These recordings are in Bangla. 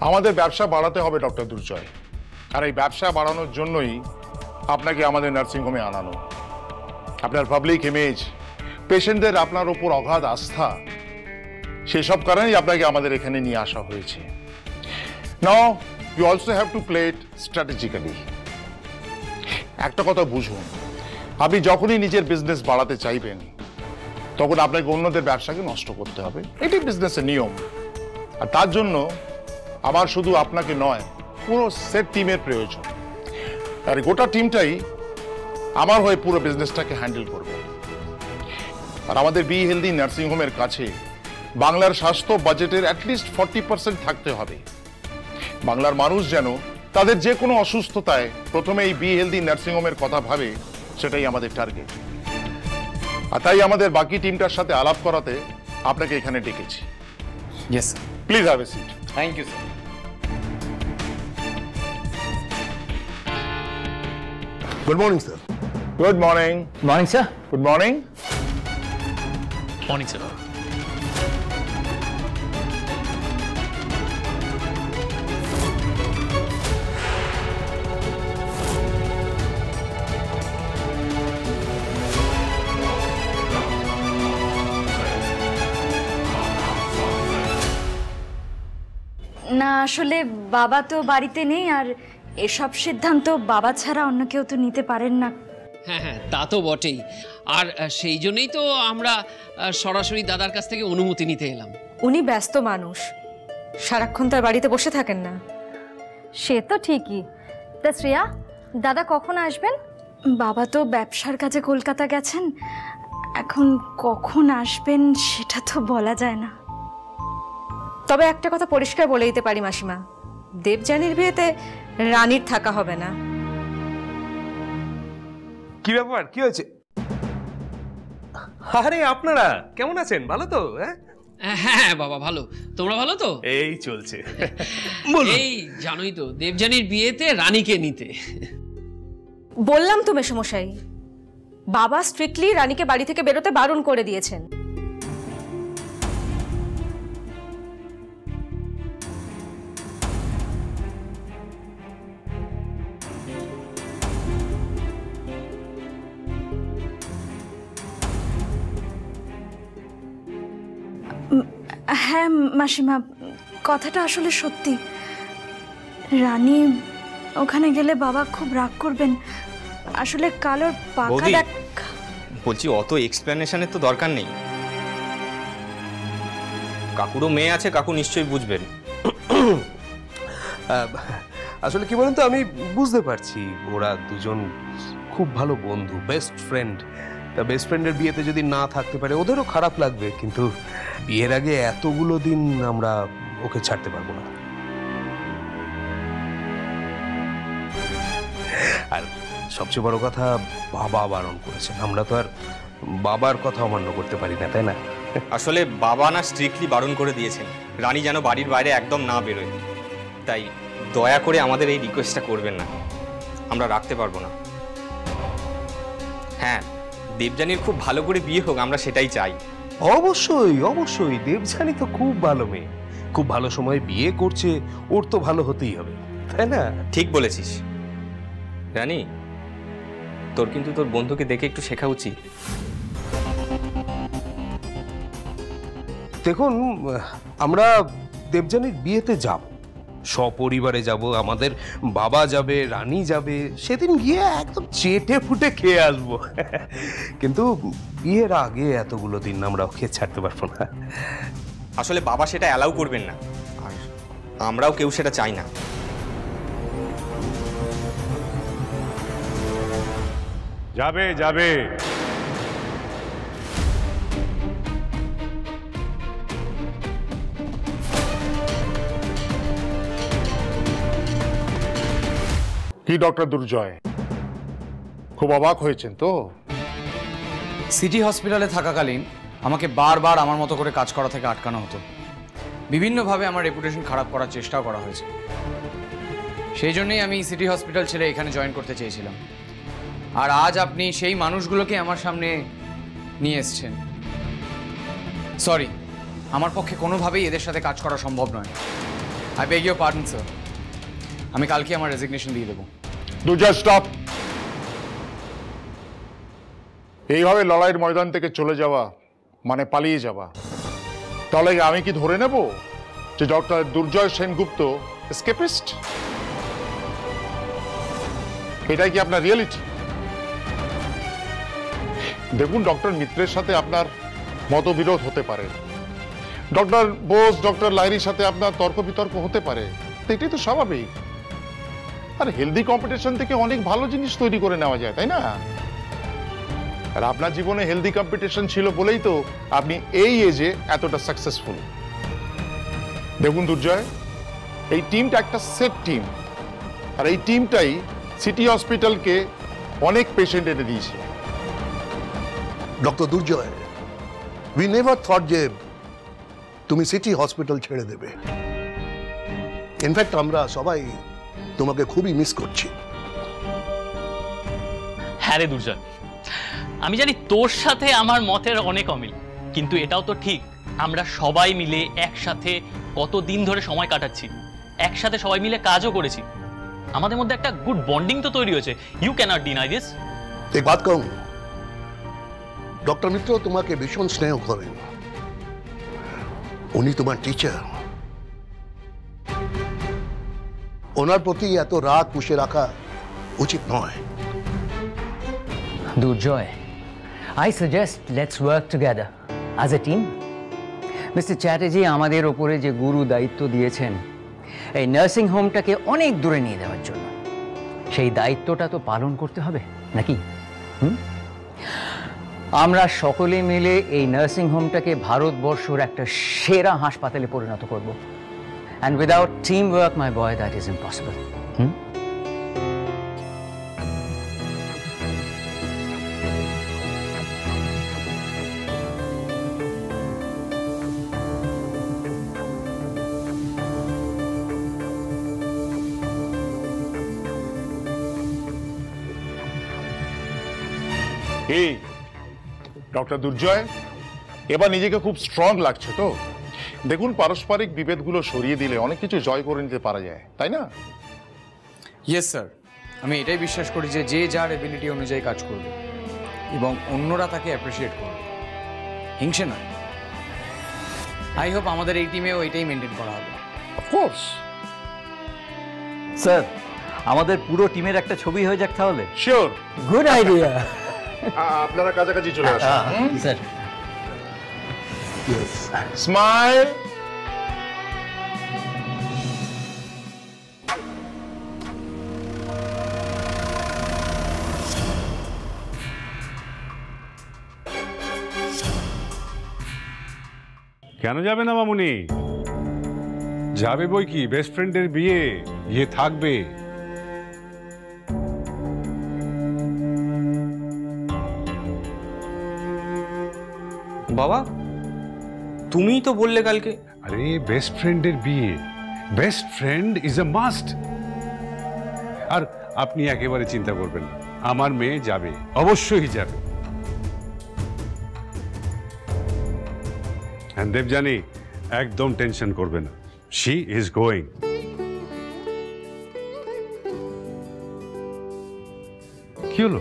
আমাদের ব্যবসা বাড়াতে হবে ডক্টর দুর্জয়, আর এই ব্যবসা বাড়ানোর জন্যই আপনাকে আমাদের নার্সিংহোমে আনানো। আপনার পাবলিক ইমেজ, পেশেন্টদের আপনার উপর অগাধ আস্থা, সেসব কারণেই আপনাকে আমাদের এখানে নিয়ে আসা হয়েছে। Now you also have to play it strategically. একটা কথা বুঝুন, আপনি যখনই নিজের বিজনেস বাড়াতে চাইবেন তখন আপনাকে অন্যদের ব্যবসাকে নষ্ট করতে হবে, এটি বিজনেসের নিয়ম। আর তার জন্য আমার শুধু আপনাকে নয়, পুরো সেট টিমের প্রয়োজন। আর গোটা টিমটাই আমার হয়ে পুরো বিজনেসটাকে হ্যান্ডেল করবে। আর আমাদের বি হেলদি নার্সিংহোমের কাছে বাংলার স্বাস্থ্য বাজেটের অ্যাটলিস্ট 40% থাকতে হবে। বাংলার মানুষ যেন তাদের যে কোনো অসুস্থতায় প্রথমে এই বি হেলদি নার্সিংহোমের কথা ভাবে, সেটাই আমাদের টার্গেট। আর তাই আমাদের বাকি টিমটার সাথে আলাপ করাতে আপনাকে এখানে ডেকেছি। Yes sir. Please have a seat. Thank you sir. Good morning sir. Good morning. Morning sir. Good morning. Morning sir. না, আসলে বাবা তো বাড়িতে নেই, আর এসব সিদ্ধান্ত বাবা ছাড়া অন্য কেউ তো নিতে পারেন না। হ্যাঁ হ্যাঁ, তা তো বটেই। আর সেই জন্যই তো আমরা সরাসরি দাদার কাছ থেকে অনুমতি নিতে এলাম। উনি ব্যস্ত মানুষ, সারাক্ষণ তার বাড়িতে বসে থাকেন না। সে তো ঠিকই। তা শ্রেয়া, দাদা কখন আসবেন? বাবা তো ব্যবসার কাজে কলকাতা গেছেন, এখন কখন আসবেন সেটা তো বলা যায় না। তবে একটা কথা পরিষ্কার বলে দিতে পারি মাসিমা, দেবযানীর বিয়েতে রানীর থাকা হবে না। কি ব্যাপার, কি হয়েছে? আরে আপনারা কেমন আছেন? ভালো তো? হ্যাঁ বাবা, ভালো। তোমরা ভালো তো? এই চলছে। এই জানোই তো, দেবযানীর বিয়েতে রানীকে নিতে। বললাম তো মেসোমশাই, বাবা স্ট্রিক্টলি রানীকে বাড়ি থেকে বেরোতে বারণ করে দিয়েছেন। হ্যাঁ মাসিমা, কথাটা আসলে সত্যি। রানী ওখানে গেলে বাবা খুব রাগ করবেন। আসলে কালোর পাখা বলছি, অত এক্সপ্লেনেশনের তো দরকার নেই। কাকুরও মেয়ে আছে, কাকু নিশ্চয়ই বুঝবেন। আসলে কি বলেন তো, আমি বুঝতে পারছি ওরা দুজন খুব ভালো বন্ধু, বেস্ট ফ্রেন্ড। তা বেস্ট ফ্রেন্ডের বিয়েতে যদি না থাকতে পারে ওদেরও খারাপ লাগবে, কিন্তু বিয়ের আগে এতগুলো দিন আমরা ওকে ছাড়তে পারবো না। আর সবচেয়ে বড় কথা, বাবা বারণ করেছেন, আমরা তো আর বাবার কথা অমান্য করতে পারি না, তাই না? আসলে বাবা না স্ট্রিক্টলি বারণ করে দিয়েছেন রানী যেন বাড়ির বাইরে একদম না বেরোয়। তাই দয়া করে আমাদের এই রিকোয়েস্টটা করবেন না, আমরা রাখতে পারবো না। হ্যাঁ, দেবযানীর খুব ভালো করে বিয়ে হোক, আমরা সেটাই চাই। অবশ্যই অবশ্যই, দেবযানী তো খুব ভালো মেয়ে, খুব ভালো সময় বিয়ে করছে, ওর তো ভালো হতেই হবে, তাই না? ঠিক বলেছিস রানী, তোর কিন্তু তোর বন্ধুকে দেখে একটু শেখা উচিত। দেখুন, আমরা দেবযানীর বিয়েতে যাব, সপরিবারে যাব, আমাদের বাবা যাবে, রানী যাবে, সেদিন গিয়ে একদম চেটে ফুটে খেয়ে আসবো। কিন্তু বিয়ের আগে এতগুলো দিন আমরা ওকে ছাড়তে পারবো না। আসলে বাবা সেটা অ্যালাউ করবেন না, আর আমরাও কেউ সেটা চাই না। যাবে যাবে। কি ডক্টর দুর্জয়, খুব অবাক হয়েছেন তো? সিটি হসপিটালে থাকাকালীন আমাকে বারবার আমার মতো করে কাজ করা থেকে আটকানো হতো। বিভিন্নভাবে আমার রেপুটেশন খারাপ করার চেষ্টাও করা হয়েছে। সেই জন্যই আমি সিটি হসপিটাল ছেড়ে এখানে জয়েন করতে চেয়েছিলাম। আর আজ আপনি সেই মানুষগুলোকে আমার সামনে নিয়ে এসেছেন। সরি, আমার পক্ষে কোনোভাবেই এদের সাথে কাজ করা সম্ভব নয়। I beg your pardon sir, আমি কালকে আমার রেজিগনেশন দিয়ে দেবো। দুর্জয় স্টপ। এইভাবে লড়াইয়ের ময়দান থেকে চলে যাওয়া মানে পালিয়ে যাওয়া। তাহলে আমি কি ধরে নেব যে ডক্টর দুর্জয় সেনগুপ্ত এসকেপিস্ট? এটাই কি আপনার রিয়েলিটি? দেখুন, ডক্টর মিত্রের সাথে আপনার মতবিরোধ হতে পারে, ডক্টর বোস ডক্টর লাইরির সাথে আপনার তর্ক বিতর্ক হতে পারে, এটাই তো স্বাভাবিক। আর হেলদি কম্পিটিশন থেকে অনেক ভালো জিনিস তৈরি করে নেওয়া যায়, তাই না? আর আপনার জীবনে হেলদি কম্পিটিশন ছিল বলেই তো আপনি এই এজে এতটা সাকসেসফুল। দেখুন দুর্জয়, এই টিমটা একটা সেট টিম, আর এই টিমটাই সিটি হসপিটালকে অনেক পেশেন্ট এনে দিয়েছে। Doctor Durjoy, we never thought যে তুমি সিটি হসপিটাল ছেড়ে দেবে। ইনফ্যাক্ট আমরা সবাই তোমাকে খুবই মিস করছি। হ্যাঁ রে দুর্জয়, আমি জানি তোর সাথে আমার মতের অনেক অমিল, কিন্তু এটাও তো ঠিক আমরা সবাই মিলে একসাথে কতদিন ধরে সময় কাটাচ্ছি, একসাথে সবাই মিলে কাজও করেছি, আমাদের মধ্যে একটা গুড বন্ডিং তো তৈরি হয়েছে। You can't deny this. এক বাত कहूं, ডক্টর মিত্র তোমাকে ভীষণ স্নেহ করেন, উনি তোমার টিচার। ওনার প্রতি এত রাগ পুষে রাখা উচিত নয়। Durjoy, I suggest let's work together as a team. Mr. Chatterjee আমাদের ওপরে যে গুরু দায়িত্ব দিয়েছেন এই নার্সিং হোমটাকে অনেক দূরে নিয়ে যাওয়ার জন্য, সেই দায়িত্বটা তো পালন করতে হবে নাকি? আমরা সকলে মিলে এই নার্সিং হোমটাকে ভারতবর্ষের একটা সেরা হাসপাতালে পরিণত করব। And without teamwork, my boy, that is impossible. এই ডক্টর দুর্জয়, এবার নিজেকে খুব স্ট্রং লাগছে তো? দেখুন, পারস্পরিক বিভেদগুলো সরিয়ে দিলে অনেক কিছু জয় করে নিতে পারা যায়, তাই না? ইয়েস স্যার, আমি এটাই বিশ্বাস করি যে যে যার এবিলিটি অনুযায়ী কাজ করবে এবং অন্যরা তাকে অ্যাপ্রিসিয়েট করবে, হিংসে নয়। আই হোপ আমাদের এই টিমেও এটাই মেনটেন করা হবে। অফকোর্স স্যার, আমাদের পুরো টিমের একটা ছবি হয়ে যাক তাহলে। Sure, good idea. আপনারা কাছাকাছি চলে আসুন স্যার। স্মাইল। কেন যাবে না মামুনি? যাবে বই কি, বেস্ট ফ্রেন্ডের বিয়ে, বিয়ে থাকবে। বাবা, তুমিই তো বললে কালকে। আরে বেস্ট ফ্রেন্ডের বিয়ে, best friend is a must. আর আপনি একেবারে চিন্তা করবেন না, আমার মেয়ে যাবে, অবশ্যই যাবে। দেবযানী একদম টেনশন করবে না, শি ইজ গোয়িং। কি হলো?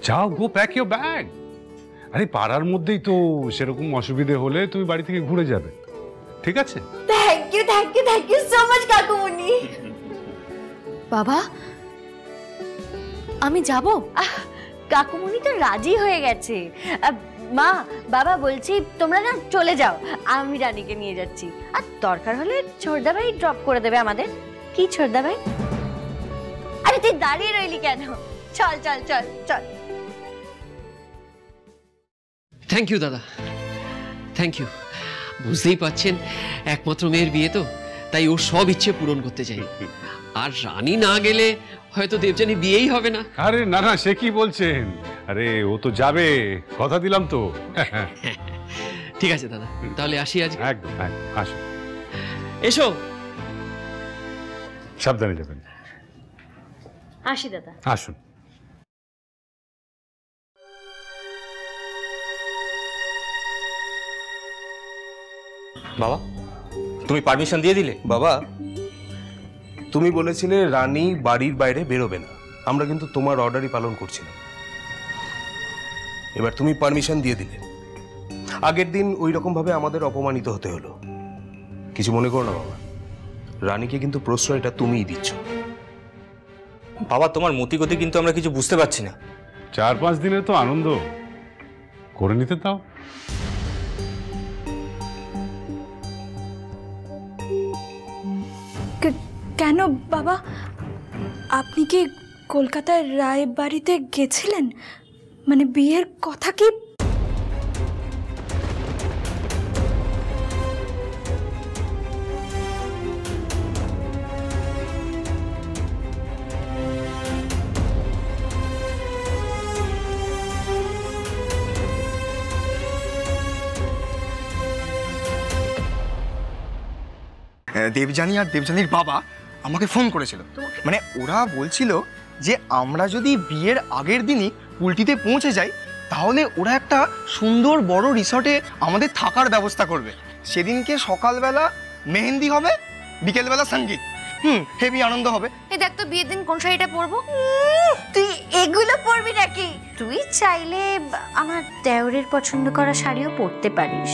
যাও, গো প্যাক ইউর ব্যাগ। আরে পাড়ার মধ্যেই তো, সেরকম অসুবিধে হলে তুমি বাড়ি থেকে ঘুরে যাবে, ঠিক আছে? থ্যাংক ইউ সো মাচ কাকুমণি। বাবা, আমি যাব? কাকুমণি তো রাজি হয়ে গেছে। মা, বাবা বলছি তোমরা না চলে যাও, আমি রানীকে নিয়ে যাচ্ছি। আর দরকার হলে ছোটদা ভাই ড্রপ করে দেবে আমাদের। কি ছোটদা ভাই? আরে তুই দাঁড়িয়ে রইলি কেন? চল চল চল চল। থ্যাংক ইউ দাদা, থ্যাংক ইউ। বুঝতেই পাচ্ছেন একমাত্র মেয়ের বিয়ে তো, তাই ওর সব ইচ্ছে পূরণ করতে চাই। আর রানী না গেলে হয়তো দেবযানী বিয়েই হবে না। আরে না না, সে কি বলছেন? আরে ও তো যাবে, কথা দিলাম তো। ঠিক আছে দাদা, তাহলে আসি আজ। একদম, আসুন। এসো। সাবধানে যাবেন। আসি দাদা। আসুন। বাবা, তুমি পারমিশন দিয়ে দিলে? বাবা, তুমি বলেছিলে রানী বাড়ির বাইরে বেরোবে না, আমরা কিন্তু তোমার অর্ডারই পালন করছিলাম। এবার তুমি পারমিশন দিয়ে দিলে, আগের দিন ওই রকম ভাবে আমাদের অপমানিত হতে হলো। কিছু মনে করো না বাবা, রানীকে কিন্তু প্রশ্রয়টা তুমিই দিচ্ছ। বাবা, তোমার মতিগতি কিন্তু আমরা কিছু বুঝতে পারছি না। 4-5 দিনের তো আনন্দ করে নিতে দাও। কেন বাবা, আপনি কি কলকাতায় রায় বাড়িতে গেছিলেন? মানে বিয়ের কথা কি? দেবযানী আর দেবযানীর বাবা আমাকে ফোন করেছিল। মানে ওরা বলছিল যে আমরা যদি বিয়ের আগের দিনই উল্টিতে পৌঁছে যাই তাহলে ওরা একটা সুন্দর বড় রিসর্টে আমাদের থাকার ব্যবস্থা করবে। সেদিনকে সকালবেলা মেহেন্দি হবে, বিকেলবেলা সঙ্গীত। হেভি আনন্দ হবে। এই দেখ তো বিয়ের দিন কোন শাড়িটা পরবো। তুই এগুলো পরবি নাকি? তুই চাইলে আমার দেওরের পছন্দ করা শাড়িও পরতে পারিস।